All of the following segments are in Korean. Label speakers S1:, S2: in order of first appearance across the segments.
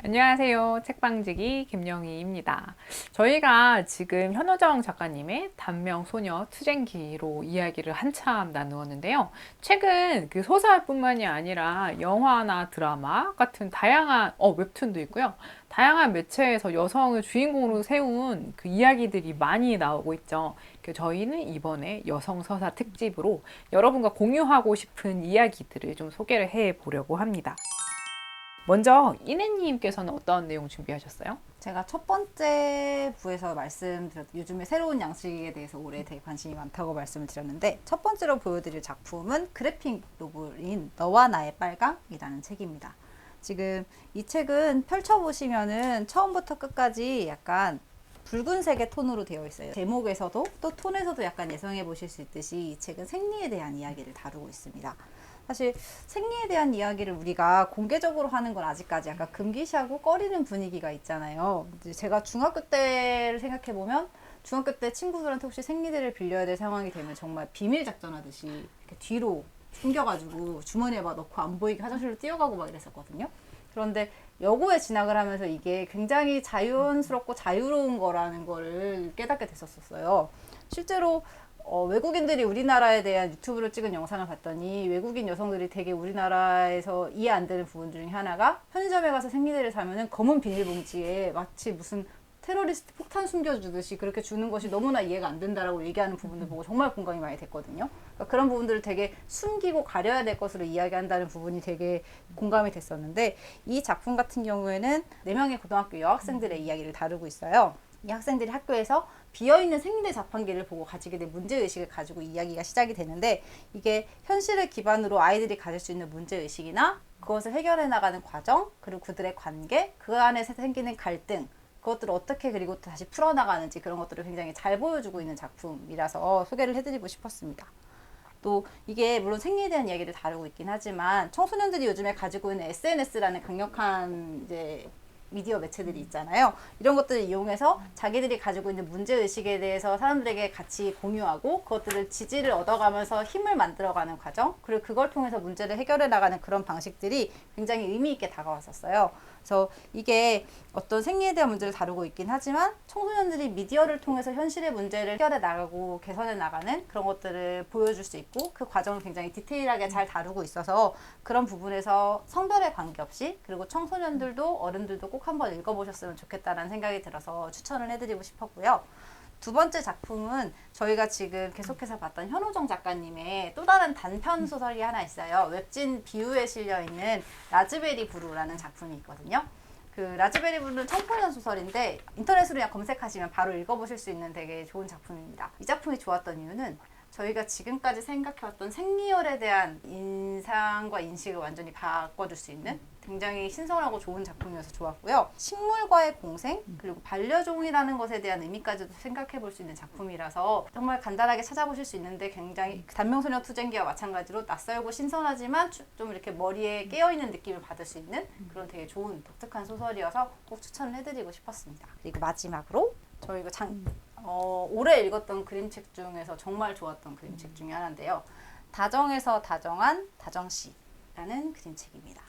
S1: 안녕하세요. 책방지기 김영희입니다. 저희가 지금 현호정 작가님의 단명 소녀 투쟁기로 이야기를 한참 나누었는데요. 최근 그 소설뿐만이 아니라 영화나 드라마 같은 다양한 웹툰도 있고요. 다양한 매체에서 여성을 주인공으로 세운 그 이야기들이 많이 나오고 있죠. 저희는 이번에 여성 서사 특집으로 여러분과 공유하고 싶은 이야기들을 좀 소개를 해 보려고 합니다. 먼저 이내님께서는 어떤 내용 준비하셨어요?
S2: 제가 첫 번째 부에서 요즘에 새로운 양식에 대해서 올해 되게 관심이 많다고 말씀을 드렸는데, 첫 번째로 보여드릴 작품은 그래픽 노블인 너와 나의 빨강이라는 책입니다. 지금 이 책은 펼쳐보시면은 처음부터 끝까지 약간 붉은색의 톤으로 되어 있어요. 제목에서도 또 톤에서도 약간 예상해 보실 수 있듯이 이 책은 생리에 대한 이야기를 다루고 있습니다. 사실 생리에 대한 이야기를 우리가 공개적으로 하는 건 아직까지 약간 금기시하고 꺼리는 분위기가 있잖아요. 이제 제가 중학교 때를 생각해 보면, 중학교 때 친구들한테 혹시 생리대를 빌려야 될 상황이 되면 정말 비밀 작전하듯이 이렇게 뒤로 숨겨가지고 주머니에 막 넣고 안 보이게 화장실로 뛰어가고 막 이랬었거든요. 그런데 여고에 진학을 하면서 이게 굉장히 자연스럽고 자유로운 거라는 거를 깨닫게 됐었어요. 실제로 외국인들이 우리나라에 대한 유튜브를 찍은 영상을 봤더니, 외국인 여성들이 되게 우리나라에서 이해 안 되는 부분 중에 하나가, 편의점에 가서 생리대를 사면은 검은 비닐봉지에 마치 무슨 테러리스트 폭탄 숨겨주듯이 그렇게 주는 것이 너무나 이해가 안 된다라고 얘기하는 부분들 보고 정말 공감이 많이 됐거든요. 그러니까 그런 부분들을 되게 숨기고 가려야 될 것으로 이야기한다는 부분이 되게 공감이 됐었는데, 이 작품 같은 경우에는 4명의 고등학교 여학생들의 이야기를 다루고 있어요. 이 학생들이 학교에서 비어있는 생리대 자판기를 보고 가지게 된 문제의식을 가지고 이야기가 시작이 되는데, 이게 현실을 기반으로 아이들이 가질 수 있는 문제의식이나 그것을 해결해 나가는 과정, 그리고 그들의 관계, 그 안에서 생기는 갈등, 그것들을 어떻게 그리고 또 다시 풀어나가는지, 그런 것들을 굉장히 잘 보여주고 있는 작품이라서 소개를 해드리고 싶었습니다. 또 이게 물론 생리에 대한 이야기를 다루고 있긴 하지만, 청소년들이 요즘에 가지고 있는 SNS라는 강력한 이제 미디어 매체들이 있잖아요. 이런 것들을 이용해서 자기들이 가지고 있는 문제의식에 대해서 사람들에게 같이 공유하고, 그것들을 지지를 얻어가면서 힘을 만들어가는 과정, 그리고 그걸 통해서 문제를 해결해 나가는 그런 방식들이 굉장히 의미 있게 다가왔었어요. 그래서 이게 어떤 생리에 대한 문제를 다루고 있긴 하지만, 청소년들이 미디어를 통해서 현실의 문제를 해결해 나가고 개선해 나가는 그런 것들을 보여줄 수 있고, 그 과정을 굉장히 디테일하게 잘 다루고 있어서, 그런 부분에서 성별에 관계없이, 그리고 청소년들도 어른들도 꼭 한번 읽어보셨으면 좋겠다는 생각이 들어서 추천을 해드리고 싶었고요. 두 번째 작품은 저희가 지금 계속해서 봤던 현호정 작가님의 또 다른 단편 소설이 하나 있어요. 웹진 비유에 실려있는 라즈베리 브루라는 작품이 있거든요. 그 라즈베리 브루는 청소년 소설인데, 인터넷으로 그냥 검색하시면 바로 읽어보실 수 있는 되게 좋은 작품입니다. 이 작품이 좋았던 이유는, 저희가 지금까지 생각해왔던 생리혈에 대한 인상과 인식을 완전히 바꿔줄 수 있는 굉장히 신선하고 좋은 작품이어서 좋았고요. 식물과의 공생, 그리고 반려종이라는 것에 대한 의미까지도 생각해 볼 수 있는 작품이라서 정말 간단하게 찾아보실 수 있는데, 굉장히 단명소녀 투쟁기와 마찬가지로 낯설고 신선하지만 좀 이렇게 머리에 깨어있는 느낌을 받을 수 있는 그런 되게 좋은 독특한 소설이어서 꼭 추천을 해드리고 싶었습니다. 그리고 마지막으로 저희가 올해 읽었던 그림책 중에서 정말 좋았던 그림책 중에 하나인데요. 다정에서 다정한 다정씨라는 그림책입니다.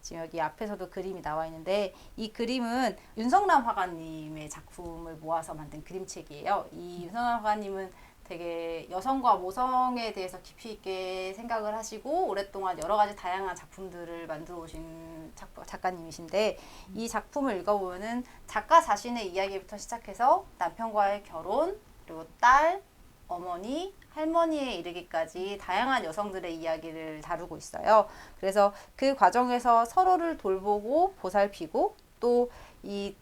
S2: 지금 여기 앞에서도 그림이 나와 있는데, 이 그림은 윤성남 화가님의 작품을 모아서 만든 그림책이에요. 이 윤성남 화가님은 되게 여성과 모성에 대해서 깊이 있게 생각을 하시고, 오랫동안 여러 가지 다양한 작품들을 만들어 오신 작가님이신데, 이 작품을 읽어보면은 작가 자신의 이야기부터 시작해서 남편과의 결혼, 그리고 딸, 어머니, 할머니에 이르기까지 다양한 여성들의 이야기를 다루고 있어요. 그래서 그 과정에서 서로를 돌보고 보살피고, 또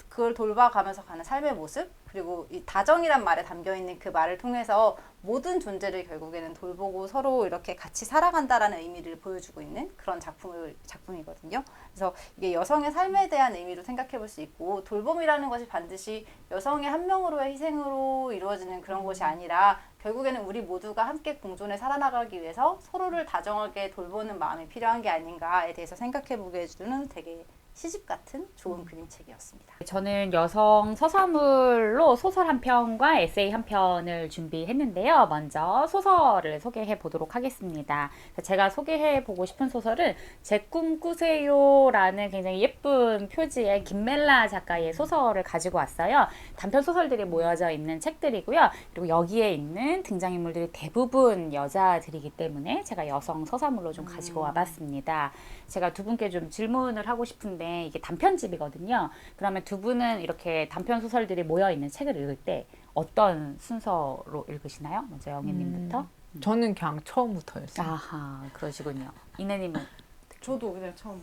S2: 그걸 돌봐가면서 가는 삶의 모습, 그리고 이 다정이란 말에 담겨있는 그 말을 통해서 모든 존재를 결국에는 돌보고 서로 이렇게 같이 살아간다라는 의미를 보여주고 있는 그런 작품이거든요. 그래서 이게 여성의 삶에 대한 의미로 생각해 볼 수 있고, 돌봄이라는 것이 반드시 여성의 한 명으로의 희생으로 이루어지는 그런 것이 아니라, 결국에는 우리 모두가 함께 공존해 살아나가기 위해서 서로를 다정하게 돌보는 마음이 필요한 게 아닌가에 대해서 생각해 보게 해주는 되게 시집 같은 좋은 그림책이었습니다.
S3: 저는 여성 서사물로 소설 한 편과 에세이 한 편을 준비했는데요. 먼저 소설을 소개해 보도록 하겠습니다. 제가 소개해 보고 싶은 소설은 제 꿈 꾸세요라는 굉장히 예쁜 표지의 김멜라 작가의 소설을 가지고 왔어요. 단편 소설들이 모여져 있는 책들이고요. 그리고 여기에 있는 등장인물들이 대부분 여자들이기 때문에 제가 여성 서사물로 좀 가지고 와봤습니다. 제가 두 분께 좀 질문을 하고 싶은데 이게 단편집이거든요. 그러면 두 분은 이렇게 단편 소설들이 모여 있는 책을 읽을 때 어떤 순서로 읽으시나요? 먼저 영희님부터.
S1: 저는 그냥 처음부터였어요.
S3: 아하, 그러시군요. 이내님은
S2: 저도 그냥 처음.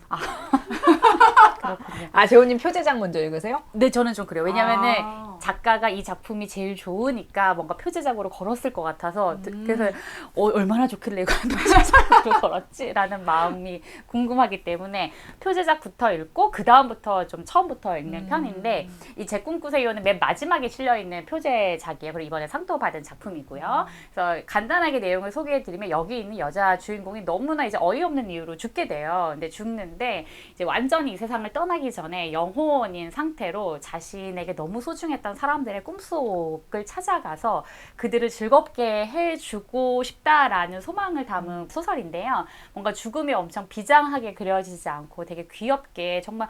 S3: 그렇군요.
S1: 재호님 표제작 먼저 읽으세요?
S3: 네, 저는 좀 그래요. 왜냐면은
S2: 아.
S3: 작가가 이 작품이 제일 좋으니까 뭔가 표제작으로 걸었을 것 같아서 그래서 얼마나 좋길래 이걸 표제작으로 걸었지라는 마음이 궁금하기 때문에 표제작부터 읽고 그 다음부터 좀 처음부터 읽는 편인데 이 제 꿈꾸세요는 맨 마지막에 실려있는 표제작이에요. 그리고 이번에 상도 받은 작품이고요. 그래서 간단하게 내용을 소개해드리면 여기 있는 여자 주인공이 너무나 이제 어이없는 이유로 죽게 돼요. 근데 죽는데 이제 완전히 이 세상을 떠나기 전에 영혼인 상태로 자신에게 너무 소중했던 사람들의 꿈속을 찾아가서 그들을 즐겁게 해주고 싶다라는 소망을 담은 소설인데요. 뭔가 죽음이 엄청 비장하게 그려지지 않고 되게 귀엽게 정말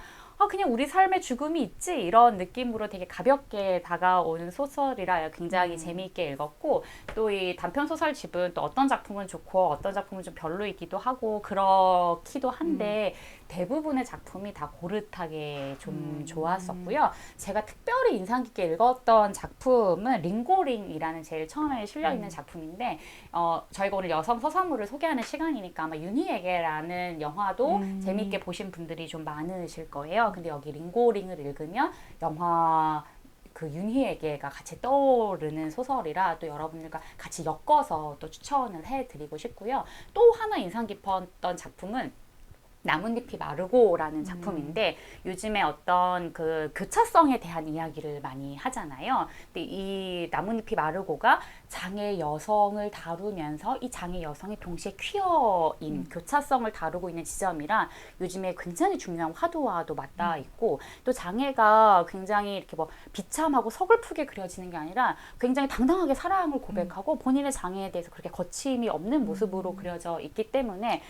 S3: 그냥 우리 삶에 죽음이 있지 이런 느낌으로 되게 가볍게 다가오는 소설이라 굉장히 재미있게 읽었고 또 이 단편 소설집은 또 어떤 작품은 좋고 어떤 작품은 좀 별로이기도 하고 그렇기도 한데 대부분의 작품이 다 고르타게 좀 좋았었고요. 제가 특별히 인상 깊게 읽었던 작품은 링고링이라는 제일 처음에 실려있는 작품인데 저희가 오늘 여성 서사물을 소개하는 시간이니까 아마 윤희에게라는 영화도 재미있게 보신 분들이 좀 많으실 거예요. 근데 여기 링고링을 읽으면 영화 그 윤희에게가 같이 떠오르는 소설이라 또 여러분들과 같이 엮어서 또 추천을 해드리고 싶고요. 또 하나 인상 깊었던 작품은 나뭇잎이 마르고라는 작품인데 요즘에 어떤 그 교차성에 대한 이야기를 많이 하잖아요. 근데 이 나뭇잎이 마르고가 장애 여성을 다루면서 이 장애 여성이 동시에 퀴어인 교차성을 다루고 있는 지점이라 요즘에 굉장히 중요한 화두와도 맞닿아 있고 또 장애가 굉장히 이렇게 뭐 비참하고 서글프게 그려지는 게 아니라 굉장히 당당하게 사랑을 고백하고 본인의 장애에 대해서 그렇게 거침이 없는 모습으로 그려져 있기 때문에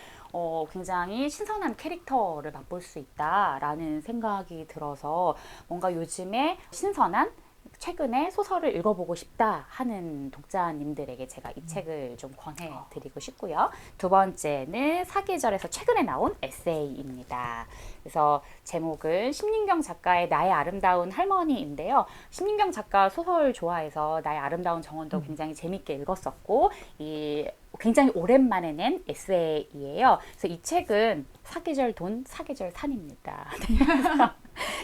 S3: 굉장히 신선한 캐릭터를 맛볼 수 있다라는 생각이 들어서 뭔가 요즘에 신선한 최근에 소설을 읽어보고 싶다 하는 독자님들에게 제가 이 책을 좀 권해드리고 싶고요. 두 번째는 사계절에서 최근에 나온 에세이입니다. 그래서 제목은 심민경 작가의 나의 아름다운 할머니인데요. 심민경 작가 소설 좋아해서 나의 아름다운 정원도 굉장히 재밌게 읽었었고 이 굉장히 오랜만에 낸 에세이예요. 그래서 이 책은 사계절 돈, 사계절 산입니다.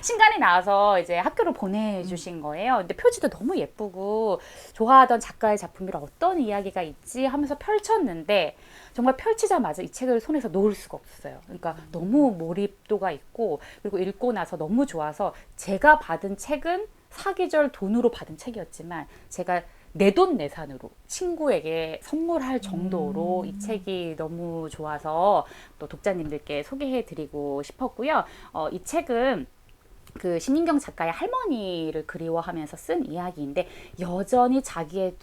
S3: 신간이 나와서 이제 학교로 보내주신 거예요. 근데 표지도 너무 예쁘고 좋아하던 작가의 작품이라 어떤 이야기가 있지 하면서 펼쳤는데 정말 펼치자마자 이 책을 손에서 놓을 수가 없었어요. 그러니까 너무 몰입도가 있고 그리고 읽고 나서 너무 좋아서 제가 받은 책은 사계절 돈으로 받은 책이었지만 제가 내돈내산으로 친구에게 선물할 정도로 이 책이 너무 좋아서 또 독자님들께 소개해드리고 싶었고요. 이 책은 그 심민경 작가의 할머니를 그리워하면서 쓴 이야기인데 여전히 자기의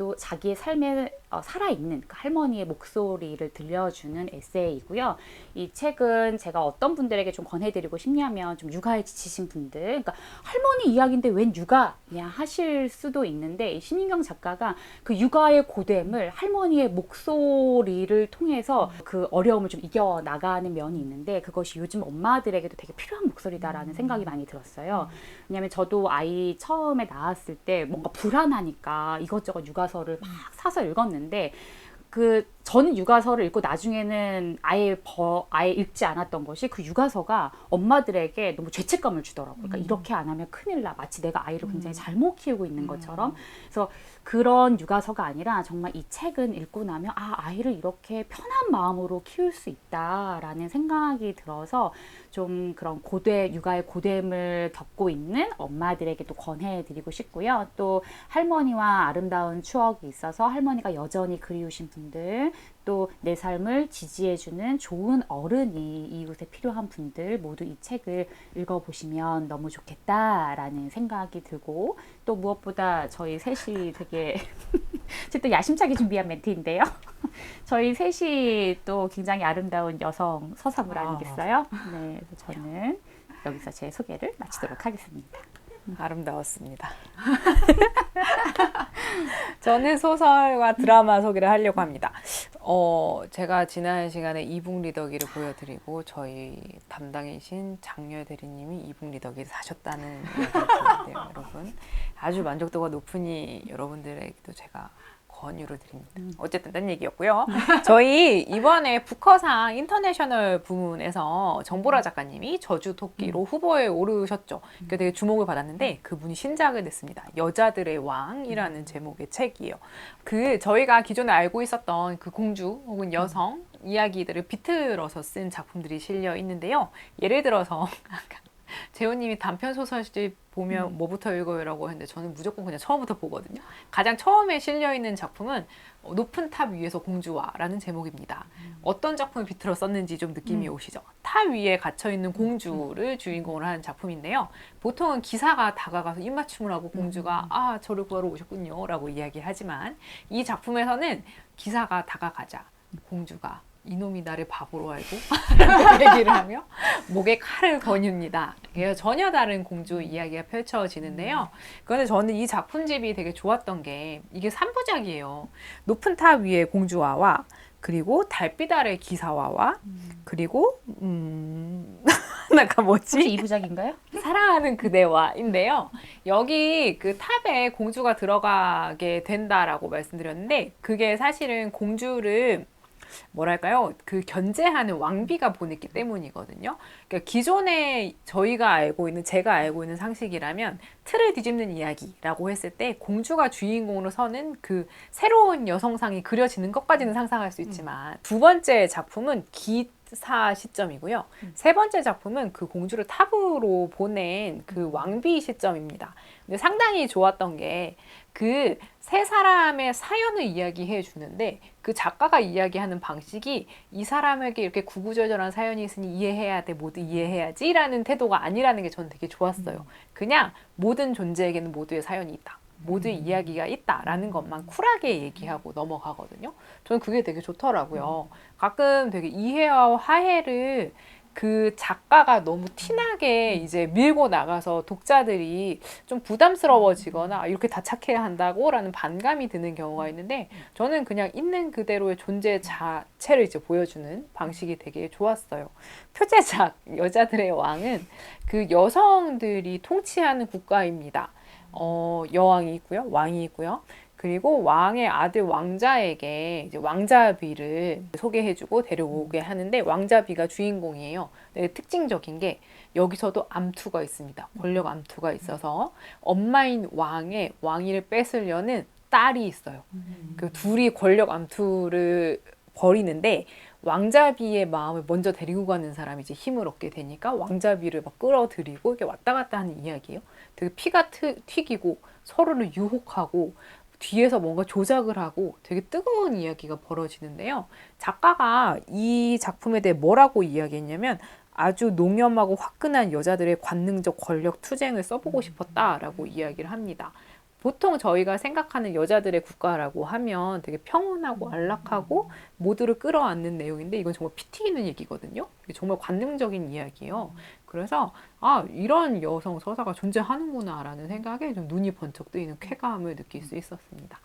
S3: 삶에 살아있는 그 할머니의 목소리를 들려주는 에세이고요. 이 책은 제가 어떤 분들에게 좀 권해드리고 싶냐면 좀 육아에 지치신 분들, 그러니까 할머니 이야기인데 웬 육아냐 하실 수도 있는데 이 심민경 작가가 그 육아의 고됨을 할머니의 목소리를 통해서 그 어려움을 좀 이겨나가는 면이 있는데 그것이 요즘 엄마들에게도 되게 필요한 목소리다라는 생각이 많이 들었어요. 왜냐하면 저도 아이 처음에 낳았을 때 뭔가 불안하니까 이것저것 육아서를 막 사서 읽었는데 저는 육아서를 읽고 나중에는 아예 읽지 않았던 것이 그 육아서가 엄마들에게 너무 죄책감을 주더라고요. 그러니까 이렇게 안 하면 큰일 나. 마치 내가 아이를 굉장히 잘못 키우고 있는 것처럼. 그래서 그런 육아서가 아니라 정말 이 책은 읽고 나면 아이를 이렇게 편한 마음으로 키울 수 있다라는 생각이 들어서 좀 그런 육아의 고됨을 겪고 있는 엄마들에게 또 권해드리고 싶고요. 또 할머니와 아름다운 추억이 있어서 할머니가 여전히 그리우신 분들 또 내 삶을 지지해주는 좋은 어른이 이곳에 필요한 분들 모두 이 책을 읽어보시면 너무 좋겠다라는 생각이 들고, 또 무엇보다 저희 셋이 되게 또 야심차게 준비한 멘트인데요. 저희 셋이 또 굉장히 아름다운 여성 서사물 아니겠어요? 네, 그래서 저는 여기서 제 소개를 마치도록 하겠습니다.
S1: 아름다웠습니다. 저는 소설과 드라마 소개를 하려고 합니다. 제가 지난 시간에 이북 리더기를 보여드리고 저희 담당이신 장렬 대리님이 이북 리더기를 사셨다는 얘기를 들었는데요. 여러분 아주 만족도가 높으니 여러분들에게도 제가 권유를 드립니다. 어쨌든 딴 얘기였고요. 저희 이번에 부커상 인터내셔널 부문에서 정보라 작가님이 저주 토끼로 후보에 오르셨죠. 그러니까 되게 주목을 받았는데 그분이 신작을 냈습니다. 여자들의 왕이라는 제목의 책이에요. 저희가 기존에 알고 있었던 그 공주 혹은 여성 이야기들을 비틀어서 쓴 작품들이 실려 있는데요. 예를 들어서 재호님이 단편 소설집 보면 뭐부터 읽어요라고 했는데 저는 무조건 그냥 처음부터 보거든요. 가장 처음에 실려있는 작품은 높은 탑 위에서 공주와라는 제목입니다. 어떤 작품을 비틀어 썼는지 좀 느낌이 오시죠? 탑 위에 갇혀있는 공주를 주인공으로 하는 작품인데요. 보통은 기사가 다가가서 입맞춤을 하고 공주가 아 저를 구하러 오셨군요 라고 이야기하지만 이 작품에서는 기사가 다가가자 공주가 이놈이 나를 바보로 알고 라고 얘기를 하며 목에 칼을 거늡니다. 전혀 다른 공주 이야기가 펼쳐지는데요. 그런데 저는 이 작품집이 되게 좋았던 게 이게 3부작이에요. 높은 탑 위에 공주와와 그리고 달빛 아래 기사와와 그리고 나가 뭐지?
S3: 혹시 2부작인가요?
S1: 사랑하는 그대와인데요. 여기 그 탑에 공주가 들어가게 된다라고 말씀드렸는데 그게 사실은 공주를 뭐랄까요? 그 견제하는 왕비가 보냈기 때문이거든요. 그러니까 기존에 제가 알고 있는 상식이라면 틀을 뒤집는 이야기라고 했을 때 공주가 주인공으로 서는 그 새로운 여성상이 그려지는 것까지는 상상할 수 있지만 두 번째 작품은 기사 시점이고요. 세 번째 작품은 그 공주를 탑으로 보낸 그 왕비 시점입니다. 근데 상당히 좋았던 게 그 세 사람의 사연을 이야기해 주는데 그 작가가 이야기하는 방식이 이 사람에게 이렇게 구구절절한 사연이 있으니 이해해야 돼, 모두 이해해야지 라는 태도가 아니라는 게 저는 되게 좋았어요. 그냥 모든 존재에게는 모두의 사연이 있다. 모두의 이야기가 있다라는 것만 쿨하게 얘기하고 넘어가거든요. 저는 그게 되게 좋더라고요. 가끔 되게 이해와 화해를 그 작가가 너무 티나게 이제 밀고 나가서 독자들이 좀 부담스러워지거나 이렇게 다 착해야 한다고 라는 반감이 드는 경우가 있는데 저는 그냥 있는 그대로의 존재 자체를 이제 보여주는 방식이 되게 좋았어요. 표제작 여자들의 왕은 그 여성들이 통치하는 국가입니다. 여왕이 있고요. 왕이 있고요. 그리고 왕의 아들 왕자에게 이제 왕자비를 소개해주고 데려오게 하는데 왕자비가 주인공이에요. 근데 특징적인 게 여기서도 암투가 있습니다. 권력 암투가 있어서 엄마인 왕의 왕위를 뺏으려는 딸이 있어요. 그 둘이 권력 암투를 벌이는데 왕자비의 마음을 먼저 데리고 가는 사람이 이제 힘을 얻게 되니까 왕자비를 막 끌어들이고 이렇게 왔다 갔다 하는 이야기예요. 되게 피가 튀기고 서로를 유혹하고 뒤에서 뭔가 조작을 하고 되게 뜨거운 이야기가 벌어지는데요. 작가가 이 작품에 대해 뭐라고 이야기했냐면 아주 농염하고 화끈한 여자들의 관능적 권력 투쟁을 써보고 싶었다라고 이야기를 합니다. 보통 저희가 생각하는 여자들의 국가라고 하면 되게 평온하고 안락하고 모두를 끌어안는 내용인데 이건 정말 피 튀기는 얘기거든요. 이게 정말 관능적인 이야기예요. 그래서 이런 여성 서사가 존재하는구나 라는 생각에 좀 눈이 번쩍 뜨이는 쾌감을 느낄 수 있었습니다.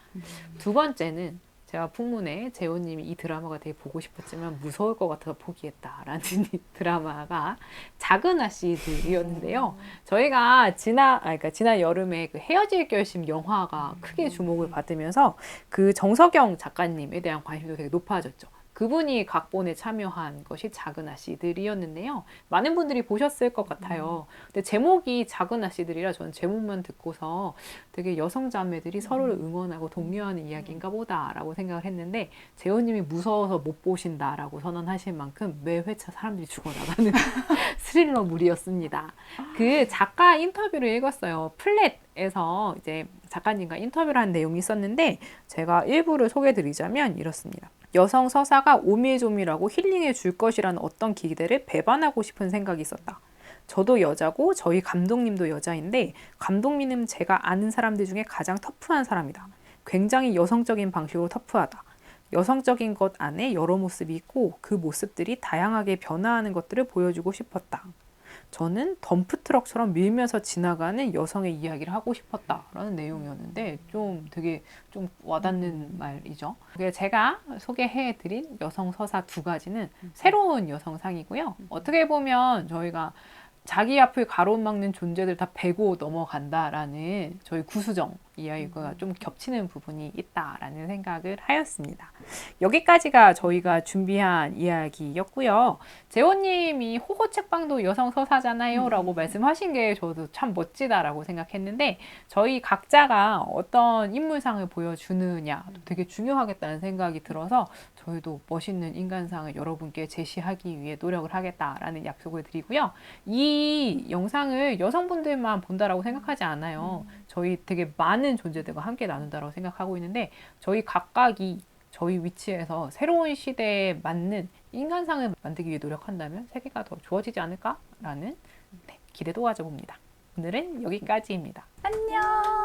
S1: 두 번째는 제가 풍문에 재호님이 이 드라마가 되게 보고 싶었지만 무서울 것 같아서 포기했다라는 이 드라마가 작은 아씨들이었는데요. 저희가 지난 여름에 그 헤어질 결심 영화가 크게 주목을 받으면서 그 정석영 작가님에 대한 관심도 되게 높아졌죠. 그분이 각본에 참여한 것이 작은 아씨들이었는데요. 많은 분들이 보셨을 것 같아요. 근데 제목이 작은 아씨들이라 저는 제목만 듣고서 되게 여성 자매들이 서로를 응원하고 독려하는 이야기인가 보다라고 생각을 했는데 재호님이 무서워서 못 보신다라고 선언하실 만큼 매 회차 사람들이 죽어나가는 스릴러물이었습니다. 그 작가 인터뷰를 읽었어요. 플랫에서 이제 작가님과 인터뷰를 한 내용이 있었는데 제가 일부를 소개해드리자면 이렇습니다. 여성 서사가 오밀조밀하고 힐링해 줄 것이라는 어떤 기대를 배반하고 싶은 생각이 있었다. 저도 여자고 저희 감독님도 여자인데 감독님은 제가 아는 사람들 중에 가장 터프한 사람이다. 굉장히 여성적인 방식으로 터프하다. 여성적인 것 안에 여러 모습이 있고 그 모습들이 다양하게 변화하는 것들을 보여주고 싶었다. 저는 덤프트럭처럼 밀면서 지나가는 여성의 이야기를 하고 싶었다라는 내용이었는데 좀 되게 좀 와닿는 말이죠. 제가 소개해드린 여성 서사 두 가지는 새로운 여성상이고요. 어떻게 보면 저희가 자기 앞을 가로막는 존재들 다 베고 넘어간다라는 저희 구수정 이야기가 좀 겹치는 부분이 있다라는 생각을 하였습니다. 여기까지가 저희가 준비한 이야기였고요. 재호님이 호호 책방도 여성 서사잖아요 라고 말씀하신 게 저도 참 멋지다라고 생각했는데 저희 각자가 어떤 인물상을 보여주느냐도 되게 중요하겠다는 생각이 들어서 저희도 멋있는 인간상을 여러분께 제시하기 위해 노력을 하겠다라는 약속을 드리고요. 이 영상을 여성분들만 본다라고 생각하지 않아요. 저희 되게 많은 존재들과 함께 나눈다라고 생각하고 있는데 저희 각각이 저희 위치에서 새로운 시대에 맞는 인간상을 만들기 위해 노력한다면 세계가 더 좋아지지 않을까라는 기대도 가져봅니다. 오늘은 여기까지입니다.
S3: 안녕.